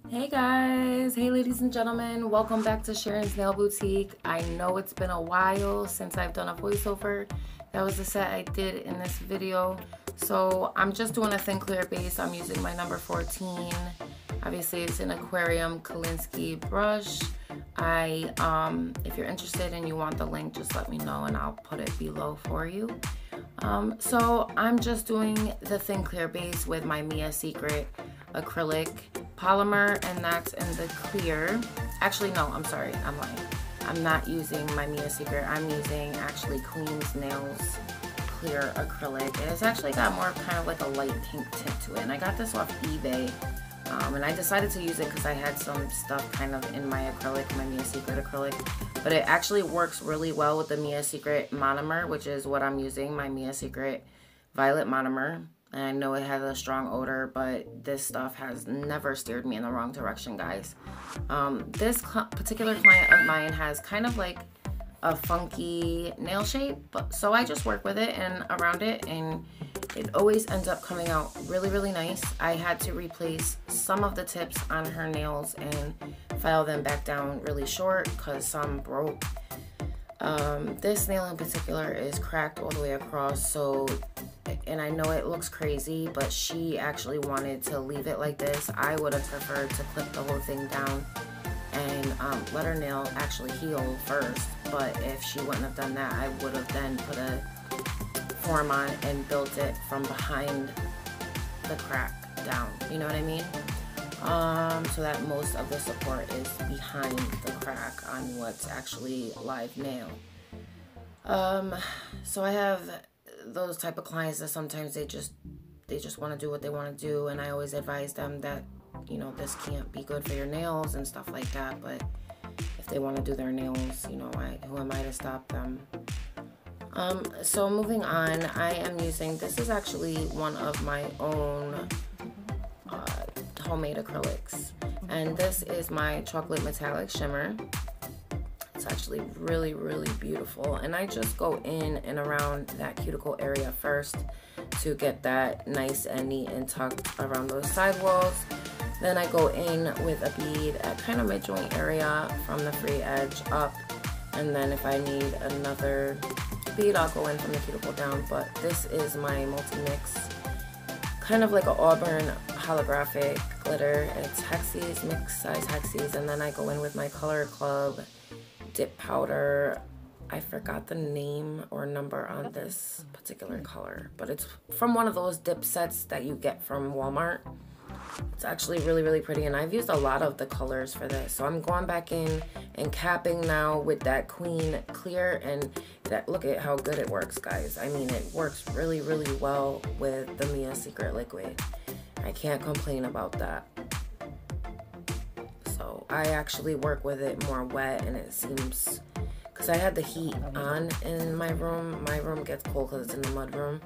Hey guys, hey ladies and gentlemen, welcome back to Sharon's Nail Boutique. I know it's been a while since I've done a voiceover. That was the set I did in this video. So I'm just doing a thin clear base. I'm using my number 14. Obviously it's an aquarium Kolinsky brush. If you're interested and you want the link, just let me know and I'll put it below for you. So I'm just doing the thin clear base with my Mia Secret acrylic polymer, and that's in the clear. Actually, no, I'm sorry, I'm lying. I'm not using my Mia Secret. I'm using actually Queen's Nails clear acrylic. And it's actually got more kind of like a light pink tint to it. And I got this off eBay. And I decided to use it because I had some stuff kind of in my acrylic, my Mia Secret acrylic. But it actually works really well with the Mia Secret monomer, which is what I'm using, my Mia Secret Violet monomer. And I know it has a strong odor, but this stuff has never steered me in the wrong direction, guys. This particular client of mine has kind of like a funky nail shape, so I just work with it and around it, and it always ends up coming out really, really nice. I had to replace some of the tips on her nails and file them back down really short because some broke. This nail in particular is cracked all the way across, and I know it looks crazy, but she actually wanted to leave it like this. I would have preferred to clip the whole thing down and let her nail actually heal first, but if she wouldn't have done that, I would have then put a form on and built it from behind the crack down, you know what I mean? So that most of the support is behind the crack on what's actually live nail. So I have those type of clients that sometimes they just want to do what they want to do, and I always advise them that, you know, this can't be good for your nails and stuff like that, but if they want to do their nails, you know, who am I to stop them? So moving on, I am using, this is actually one of my own homemade acrylics, and this is my chocolate metallic shimmer. It's actually really, really beautiful, and I just go in and around that cuticle area first to get that nice and neat and tucked around those side walls. Then I go in with a bead at kind of mid-joint area from the free edge up, and then if I need another bead, I'll go in from the cuticle down. But this is my multi-mix, kind of like an auburn holographic glitter. It's hexes, mixed size hexes, and then I go in with my Color Club dip powder. I forgot the name or number on this particular color, but it's from one of those dip sets that you get from Walmart. It's actually really, really pretty, and I've used a lot of the colors for this. So I'm going back in and capping now with that Queen Clear, and that, look at how good it works, guys. I mean, it works really, really well with the Mia Secret liquid. I can't complain about that. So I actually work with it more wet, and it seems, because I had the heat on in my room. My room gets cold because it's in the mud room.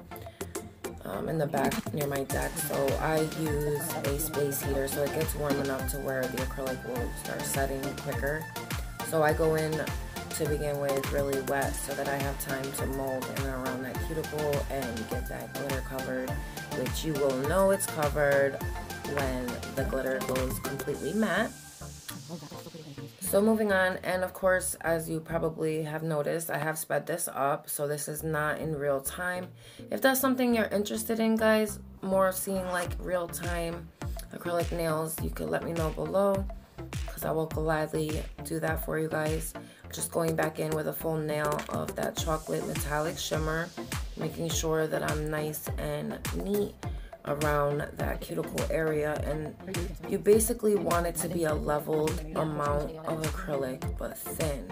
In the back near my deck, so I use a space heater so it gets warm enough to where the acrylic will start setting quicker. So I go in to begin with really wet so that I have time to mold in and around that cuticle and get that glitter covered, which you will know it's covered when the glitter goes completely matte. So moving on, and of course, as you probably have noticed, I have sped this up, so this is not in real time. If that's something you're interested in, guys, more seeing like real time acrylic nails, you could let me know below, because I will gladly do that for you guys. Just going back in with a full nail of that chocolate metallic shimmer, making sure that I'm nice and neat around that cuticle area, and you basically want it to be a leveled amount of acrylic but thin.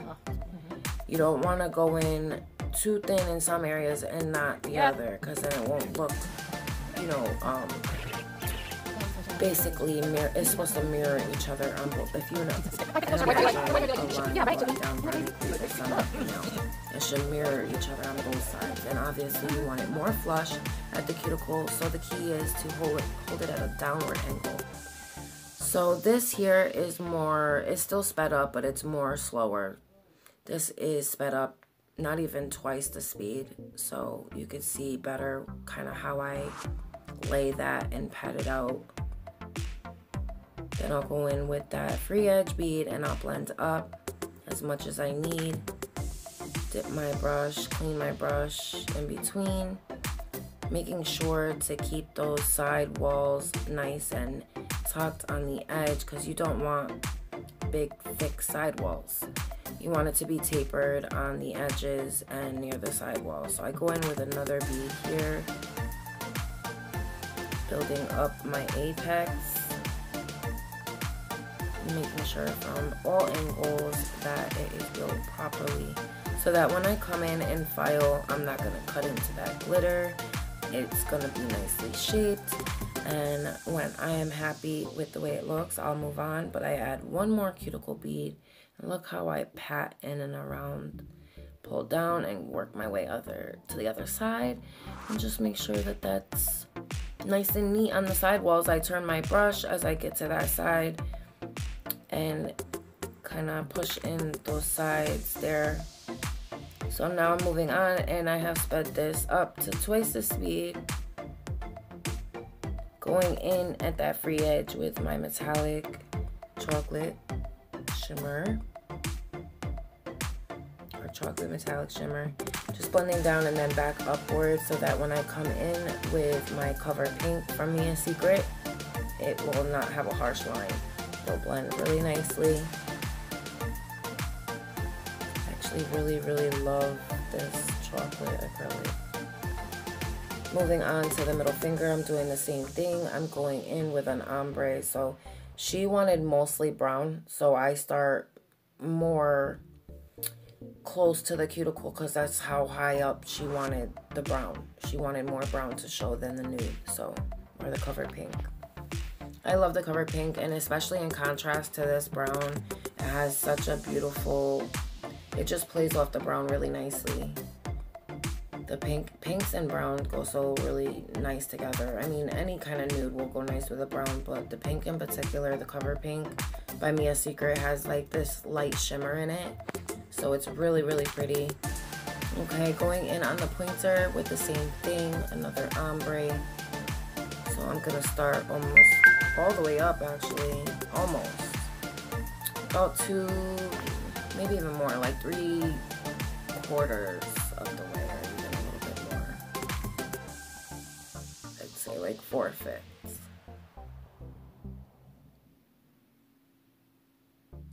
You don't want to go in too thin in some areas and not the other, because then it won't look, you know, basically it's supposed to mirror each other on both, if you know. It should mirror each other on both sides, and obviously you want it more flush at the cuticle, so the key is to hold it at a downward angle. So this here is more, it's still sped up, but it's more slower. This is sped up not even twice the speed, so you could see better kind of how I lay that and pat it out. Then I'll go in with that free edge bead and I'll blend up as much as I need. Dip my brush, clean my brush in between, making sure to keep those side walls nice and tucked on the edge because you don't want big thick side walls. You want it to be tapered on the edges and near the side wall. So I go in with another bead here, building up my apex, making sure from all angles that it is built properly so that when I come in and file, I'm not going to cut into that glitter. It's going to be nicely shaped, and when I am happy with the way it looks, I'll move on. But I add one more cuticle bead, and look how I pat in and around, pull down and work my way to the other side, and just make sure that that's nice and neat on the side walls. I turn my brush as I get to that side and kind of push in those sides there. So now I'm moving on, and I have sped this up to twice the speed, going in at that free edge with my metallic chocolate shimmer, or chocolate metallic shimmer, just blending down and then back upward so that when I come in with my cover pink from Mia Secret, it will not have a harsh line. They'll blend really nicely. Really love this chocolate acrylic. Moving on to the middle finger, I'm doing the same thing. I'm going in with an ombre. So she wanted mostly brown, so I start more close to the cuticle because that's how high up she wanted the brown. She wanted more brown to show than the nude, so, or the covered pink. I love the covered pink, and especially in contrast to this brown, it has such a beautiful, it just plays off the brown really nicely. The pinks and brown go so really nice together. I mean, any kind of nude will go nice with a brown, but the pink in particular, the cover pink by Mia Secret, has like this light shimmer in it. So it's really pretty. Okay, going in on the pointer with the same thing, another ombre. So I'm gonna start almost all the way up, actually, almost. About two, maybe even more, like 3/4 of the way, or even a little bit more. I'd say like 4/5.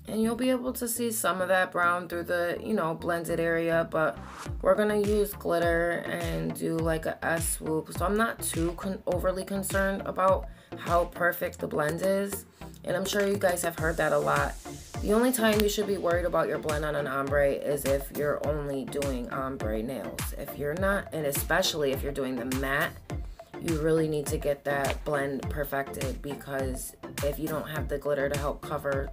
And you'll be able to see some of that brown through the, you know, blended area, but we're gonna use glitter and do like a S swoop. So I'm not too overly concerned about how perfect the blend is. And I'm sure you guys have heard that a lot. The only time you should be worried about your blend on an ombre is if you're only doing ombre nails. If you're not, and especially if you're doing the matte, you really need to get that blend perfected, because if you don't have the glitter to help cover,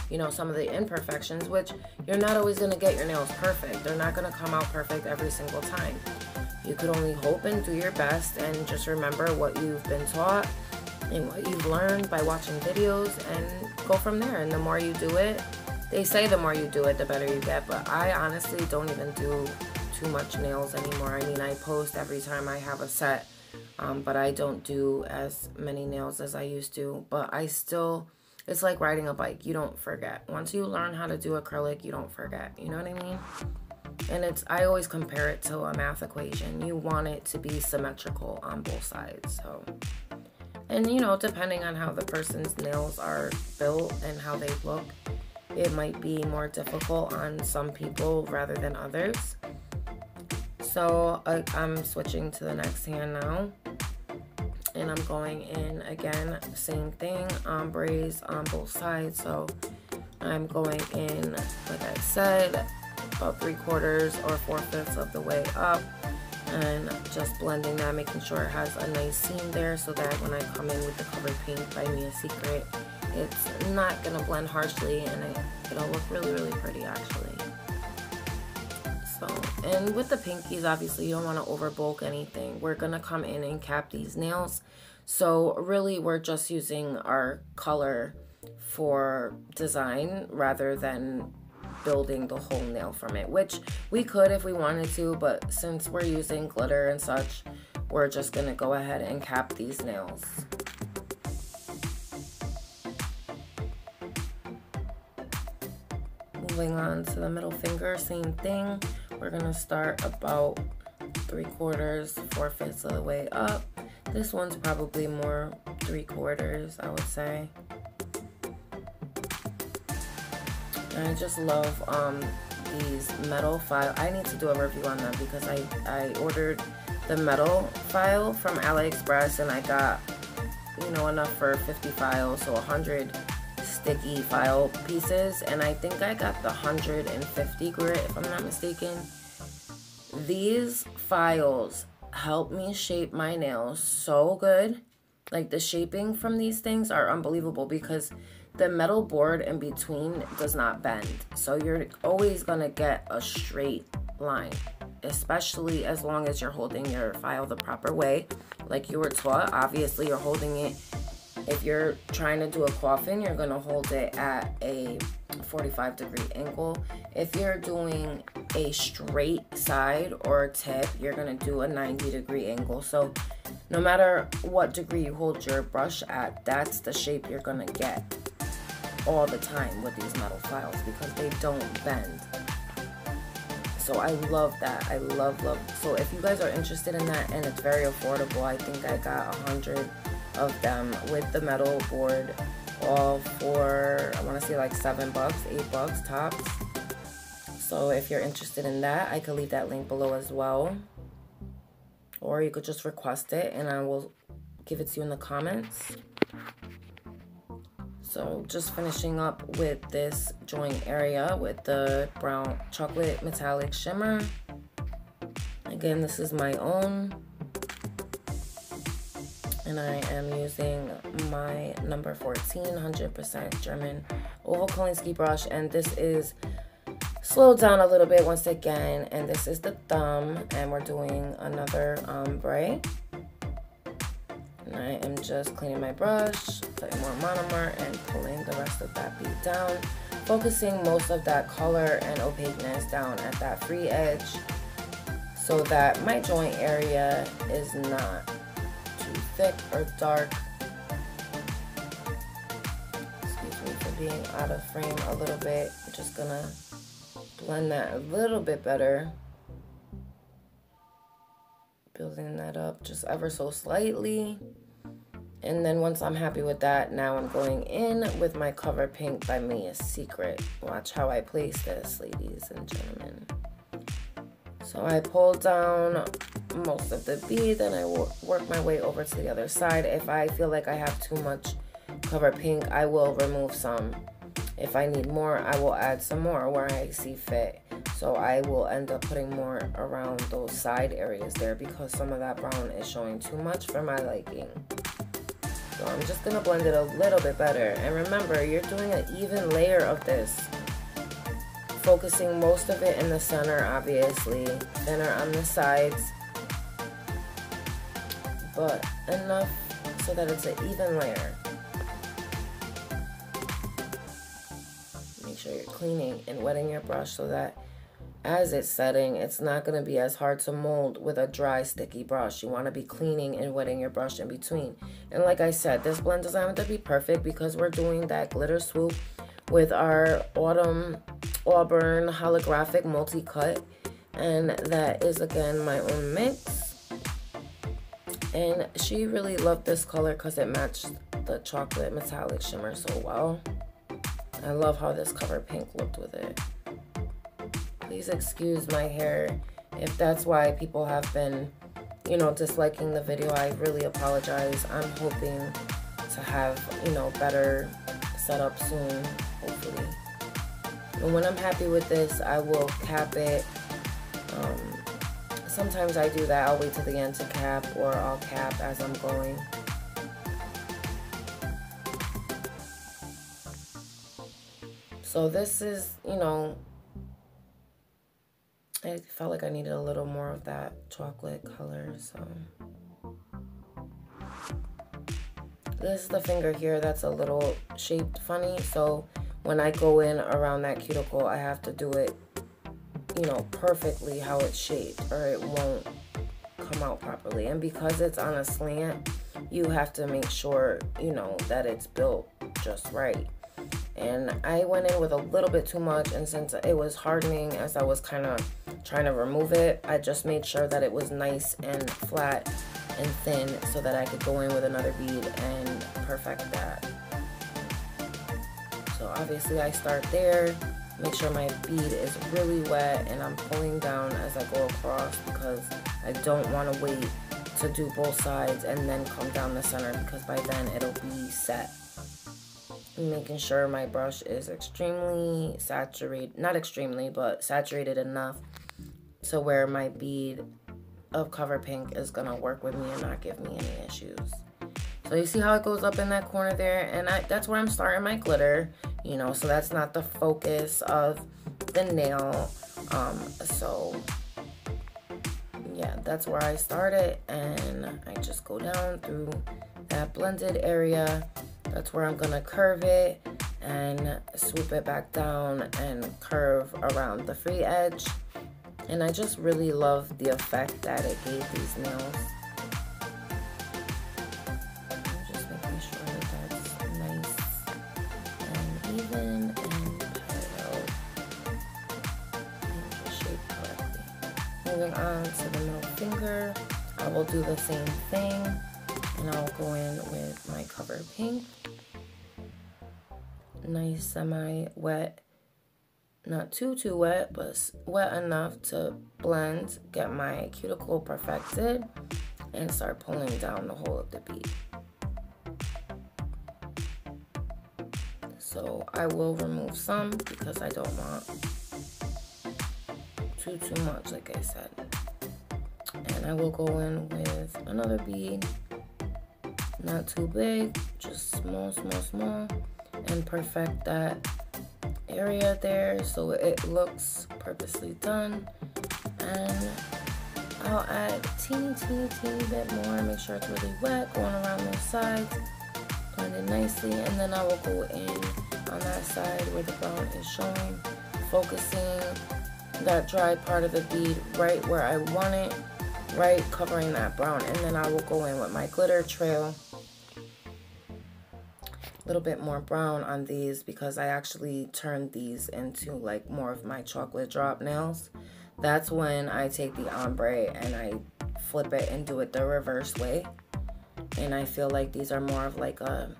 you know, some of the imperfections, which you're not always going to get your nails perfect. They're not going to come out perfect every single time. You could only hope and do your best, and just remember what you've been taught and what you've learned by watching videos, and go from there. And the more you do it, they say the more you do it, the better you get. But I honestly don't even do too much nails anymore. I mean, I post every time I have a set, but I don't do as many nails as I used to. But I still, it's like riding a bike. You don't forget. Once you learn how to do acrylic, you don't forget. You know what I mean? And I always compare it to a math equation. You want it to be symmetrical on both sides. So, and you know, depending on how the person's nails are built and how they look, it might be more difficult on some people rather than others. So I'm switching to the next hand now. And I'm going in again, same thing, ombres on both sides. So I'm going in, like I said, about 3/4 or 4/5 of the way up, and just blending that, making sure it has a nice seam there so that when I come in with the covered pink by Mia Secret, it's not gonna blend harshly, and it'll look really pretty actually. So, and with the pinkies, obviously you don't want to over bulk anything. We're gonna come in and cap these nails, so really we're just using our color for design rather than building the whole nail from it, which we could if we wanted to, but since we're using glitter and such, we're just gonna go ahead and cap these nails. Moving on to the middle finger, same thing. We're gonna start about 3/4, 4/5 of the way up. This one's probably more 3/4, I would say. And I just love these metal file. I need to do a review on them because I ordered the metal file from AliExpress and I got, you know, enough for 50 files, so 100 sticky file pieces, and I think I got the 150 grit if I'm not mistaken. These files help me shape my nails so good. Like, the shaping from these things are unbelievable because the metal board in between does not bend, so you're always gonna get a straight line, especially as long as you're holding your file the proper way like you were taught. Obviously you're holding it, if you're trying to do a coffin, you're gonna hold it at a 45-degree angle. If you're doing a straight side or tip, you're gonna do a 90-degree angle. So no matter what degree you hold your brush at, that's the shape you're gonna get all the time with these metal files because they don't bend. So I love that. I love. So if you guys are interested in that, and it's very affordable, I think I got 100 of them with the metal board, all for, I want to say like $7, $8 tops. So if you're interested in that, I could leave that link below as well, or you could just request it and I will give it to you in the comments. So just finishing up with this joint area with the brown chocolate metallic shimmer. Again, this is my own, and I am using my number 14 100% German oval Kolinsky brush, and this is slowed down a little bit once again, and this is the thumb, and we're doing another ombre. And I am just cleaning my brush, putting more monomer, and pulling the rest of that bead down, focusing most of that color and opaqueness down at that free edge so that my joint area is not too thick or dark. Excuse me for being out of frame a little bit. I'm just gonna blend that a little bit better. Building that up just ever so slightly. And then once I'm happy with that, now I'm going in with my Cover Pink by Mia Secret. Watch how I place this, ladies and gentlemen. So I pull down most of the bead, then I will work my way over to the other side. If I feel like I have too much Cover Pink, I will remove some. If I need more, I will add some more where I see fit. So I will end up putting more around those side areas there because some of that brown is showing too much for my liking. So I'm just gonna blend it a little bit better. And remember, you're doing an even layer of this. Focusing most of it in the center, obviously. Thinner on the sides. But enough so that it's an even layer. Make sure you're cleaning and wetting your brush so that as it's setting, it's not going to be as hard to mold with a dry, sticky brush. You want to be cleaning and wetting your brush in between. And like I said, this blend doesn't have to be perfect because we're doing that glitter swoop with our Auburn holographic multi-cut. And that is, again, my own mix. And she really loved this color because it matched the chocolate metallic shimmer so well. I love how this Cover Pink looked with it. Please excuse my hair if that's why people have been, you know, disliking the video. I really apologize. I'm hoping to have, you know, better setup soon, hopefully. And when I'm happy with this, I will cap it. Sometimes I do that. I'll wait till the end to cap, or I'll cap as I'm going. So this is, you know, I felt like I needed a little more of that chocolate color, so. This is the finger here that's a little shaped funny, so when I go in around that cuticle, I have to do it, you know, perfectly how it's shaped, or it won't come out properly. And because it's on a slant, you have to make sure, you know, that it's built just right. and I went in with a little bit too much, and since it was hardening as I was kind of trying to remove it, I just made sure that it was nice and flat and thin so that I could go in with another bead and perfect that. So obviously I start there, make sure my bead is really wet, and I'm pulling down as I go across because I don't want to wait to do both sides and then come down the center, because by then it'll be set. Making sure my brush is extremely saturated, not extremely, but saturated enough to where my bead of Cover Pink is gonna work with me and not give me any issues. So you see how it goes up in that corner there, and that's where I'm starting my glitter, you know, so that's not the focus of the nail. So yeah, that's where I started, and I just go down through that blended area. That's where I'm gonna curve it and swoop it back down and curve around the free edge. And I just really love the effect that it gave these nails. I'm just making sure that that's nice and even and pat it out and just shape correctly. Moving on to the middle finger, I will do the same thing, and I'll go in with my Cover Pink. Nice semi-wet, not too wet, but wet enough to blend, get my cuticle perfected, and start pulling down the whole of the bead. So I will remove some because I don't want too much, like I said. And I will go in with another bead, not too big, just small, and perfect that area there so it looks purposely done. And I'll add teeny bit more, make sure it's really wet, going around those sides, blend it nicely, and then I will go in on that side where the brown is showing, focusing that dry part of the bead right where I want it, right covering that brown, and then I will go in with my glitter trail. Little bit more brown on these because I actually turned these into like more of my chocolate drop nails. That's when I take the ombre and I flip it and do it the reverse way. And I feel like these are more of like a,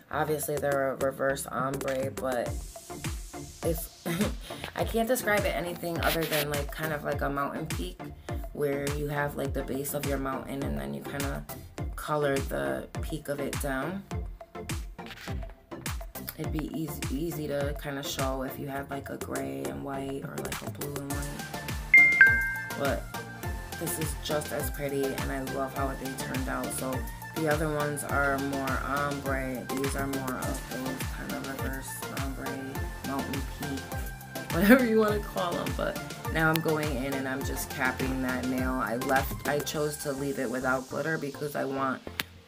obviously they're a reverse ombre, but it's I can't describe it anything other than like kind of like a mountain peak, where you have like the base of your mountain and then you kind of color the peak of it down. It'd be easy to kind of show if you had like a gray and white or like a blue and white. But this is just as pretty, and I love how they turned out. So the other ones are more ombre. These are more of those kind of reverse ombre, mountain peak, whatever you want to call them. But now I'm going in and I'm just capping that nail. I chose to leave it without glitter because I want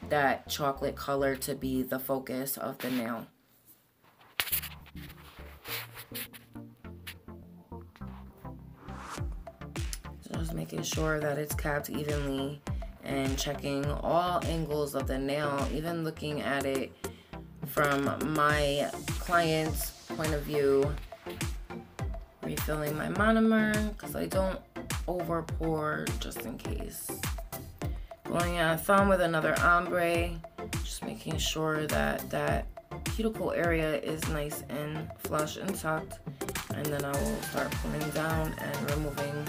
that chocolate color to be the focus of the nail. Just making sure that it's capped evenly and checking all angles of the nail, even looking at it from my client's point of view. Refilling my monomer because I don't over pour just in case. Going on thumb with another ombre, just making sure that that cuticle area is nice and flush and tucked, and then I will start pulling down and removing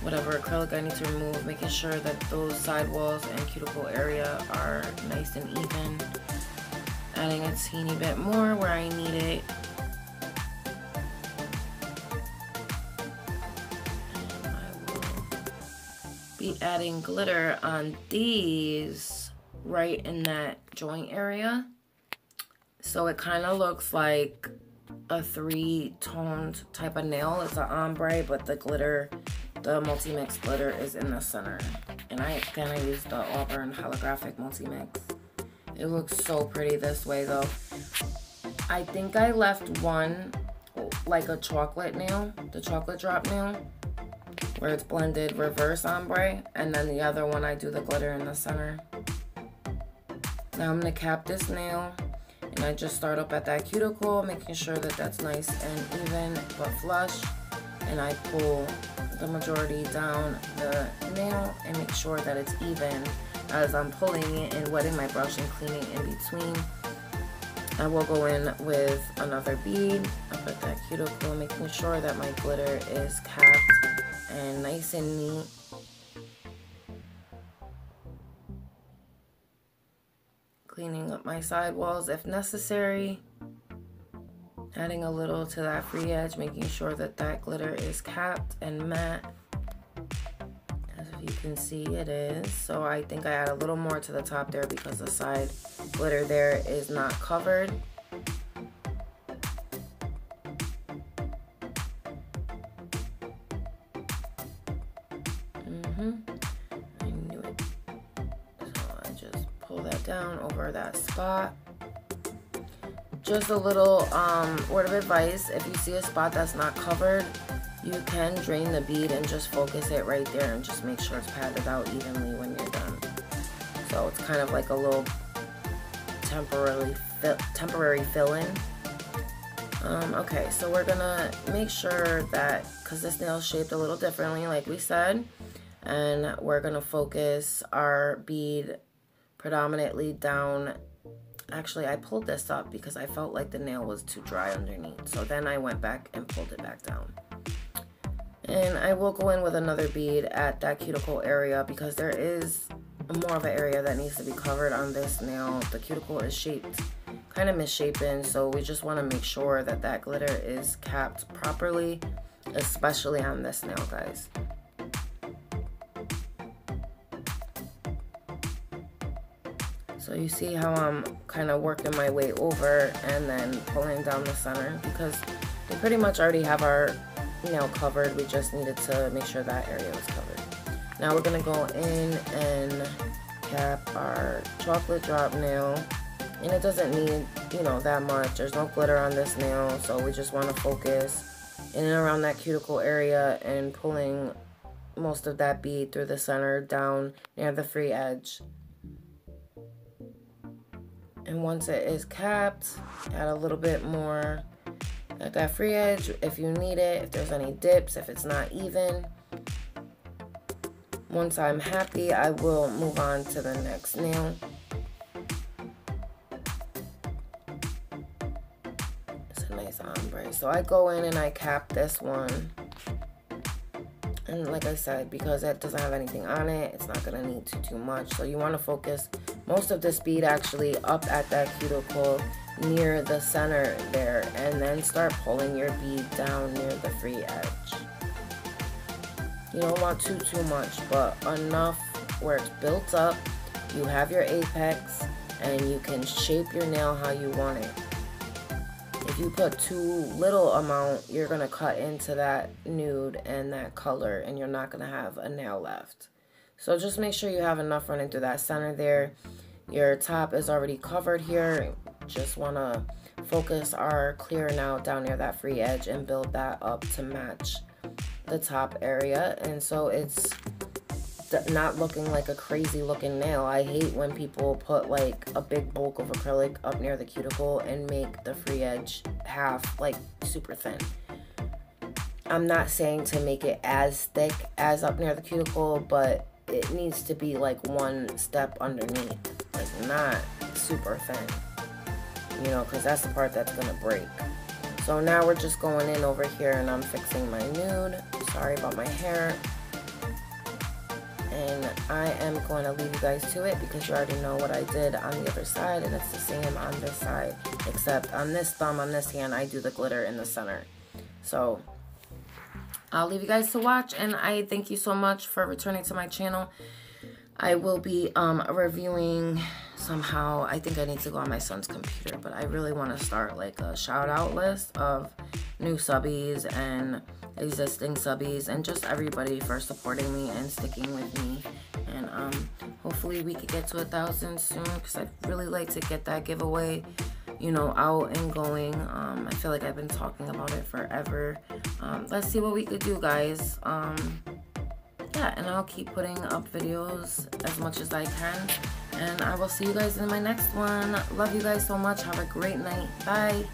whatever acrylic I need to remove, making sure that those side walls and cuticle area are nice and even, adding a teeny bit more where I need it. And I will be adding glitter on these right in that joint area, so it kind of looks like a three-toned type of nail. It's an ombre, but the glitter, the multi-mix glitter, is in the center. And I kind of use the Auburn holographic multi-mix. It looks so pretty this way though. I think I left one like a chocolate nail, the chocolate drop nail, where it's blended reverse ombre, and then the other one I do the glitter in the center. Now I'm gonna cap this nail, And I just start up at that cuticle, making sure that that's nice and even but flush. And I pull the majority down the nail and make sure that it's even as I'm pulling it and wetting my brush and cleaning in between. I will go in with another bead up at that cuticle, making sure that my glitter is capped and nice and neat. Cleaning up my sidewalls if necessary. Adding a little to that free edge, making sure that that glitter is capped and matte. As you can see, it is. So I think I add a little more to the top there because the side glitter there is not covered. I knew it. So I just pull that down over that spot. Just a little word of advice: if you see a spot that's not covered, you can drain the bead and just focus it right there and just make sure it's patted out evenly when you're done. So it's kind of like a little temporary fill-in. Okay, so we're gonna make sure that, because this nail is shaped a little differently like we said, and we're gonna focus our bead predominantly down. Actually, I pulled this up because I felt like the nail was too dry underneath. So then I went back and pulled it back down. And I will go in with another bead at that cuticle area because there is more of an area that needs to be covered on this nail. The cuticle is shaped kind of misshapen, so we just want to make sure that that glitter is capped properly, especially on this nail, guys. So you see how I'm kind of working my way over and then pulling down the center because we pretty much already have our nail covered. We just needed to make sure that area was covered. Now we're going to go in and cap our chocolate drop nail. And it doesn't need, you know, that much. There's no glitter on this nail, so we just want to focus in and around that cuticle area and pulling most of that bead through the center down near the free edge. And once it is capped, add a little bit more at that free edge if you need it, if there's any dips, if it's not even. Once I'm happy, I will move on to the next nail. It's a nice ombre. So I go in and I cap this one. And like I said, because it doesn't have anything on it, it's not going to need too much. So you want to focus most of this bead actually up at that cuticle near the center there, and then start pulling your bead down near the free edge. You don't want too much, but enough where it's built up, you have your apex, and you can shape your nail how you want it. If you put too little amount, you're going to cut into that nude and that color, and you're not going to have a nail left. So just make sure you have enough running through that center there. Your top is already covered here. Just want to focus our clear now down near that free edge and build that up to match the top area. And so it's not looking like a crazy looking nail. I hate when people put like a big bulk of acrylic up near the cuticle and make the free edge half like super thin. I'm not saying to make it as thick as up near the cuticle, but it needs to be like one step underneath, like not super thin, you know, because that's the part that's gonna break. So now we're just going in over here and I'm fixing my nude. Sorry about my hair. And I am going to leave you guys to it because you already know what I did on the other side, and it's the same on this side, except on this thumb, on this hand, I do the glitter in the center. So I'll leave you guys to watch, and I thank you so much for returning to my channel. I will be reviewing somehow. I think I need to go on my son's computer, but I really want to start like a shout out list of new subbies and existing subbies and just everybody for supporting me and sticking with me. And hopefully we could get to 1,000 soon because I'd really like to get that giveaway, you know, out and going. I feel like I've been talking about it forever. Let's see what we could do, guys. Yeah, and I'll keep putting up videos as much as I can. And I will see you guys in my next one. Love you guys so much. Have a great night. Bye.